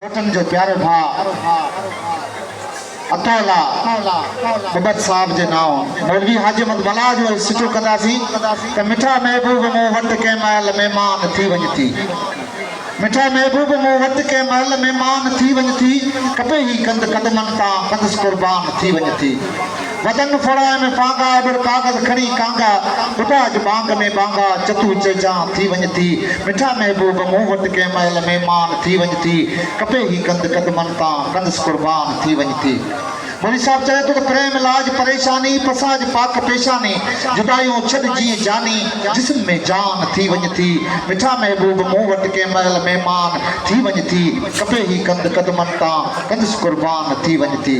वतन जो प्यारो भा अतौला मुहम्मद साहब जे नाव मौलवी हाजी अहमद मला जो सुठो कंदासीं त मिठा महबूब मूं वटि कंहिं महिल महिमान थी वञ थी। मिठा महबूब मूं वटि कंहिं महिल महिमान थी वञ थी। कपे ही कंद कदमनि तां कंदुसि कुर्बान थी वञ थी। वतन फड़ाए में पांगा अबर कागज़ खणी कांगा उताज बांग में बांगा चतू चेजा थी वञ थी। मिठा महबूब मूं वटि कंहिं महिल महिमान थी वञ थी। कपे ही कंद कदमनि तां कंदुसि कुर्बान थी वञ थी। मौलवी साहब चए थो त प्रेम लाज परेशानी पसाज पाक पेशानी जुदायूं छॾ जीअं जानी जिस्म में जान थी वञ थी। मिठा महबूब मूं वटि कंहिं महिल महिमान थी वञ थी। कपे ही कंद कदमनि तां कंदुसि कुर्बान थी वञ थी।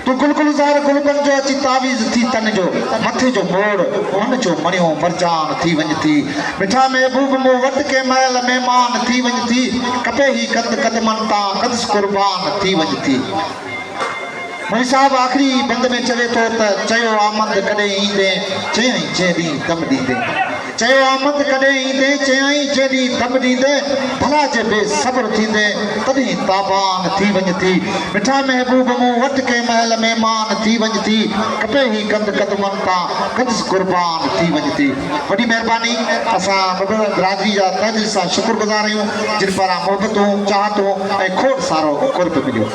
तू गुलगुलज़ार गुलबन जो अची तावीज़ थी तन जो मथे जो मोड़ मन जो मणियो मरजान थी वञ थी। मिठा महबूब मूं वटि कंहिं महिल महिमान थी वञ थी। कपे ही कंद कदमनि तां कंदुसि कुर्बान थी वञ थी। मौलवी साहब आख़िरी बंद में चवे थो त चयो आमद कॾहिं ईंदे चयईं जंहिं ॾींहुं दम ॾींदे। चयो आमद कॾहिं ईंदे चयईं जंहिं ॾींहुं दम ॾींदे। भला जे बेसब्र थींदे तॾहिं ताबान थी वञ थी। मिठा महबूब मूं वटि कंहिं महिल महिमान थी वञ थी। कपे ही कंद कदमनि तां कंदुसि कुर्बान थी वञ थी। वॾी महिरबानी असां बिरादरी जा तहे दिलि सां शुक्रगुज़ार आहियूं जिन पारां मोहबतूं चाहतूं ऐं खोड़ सारो कुर्ब मिलियो।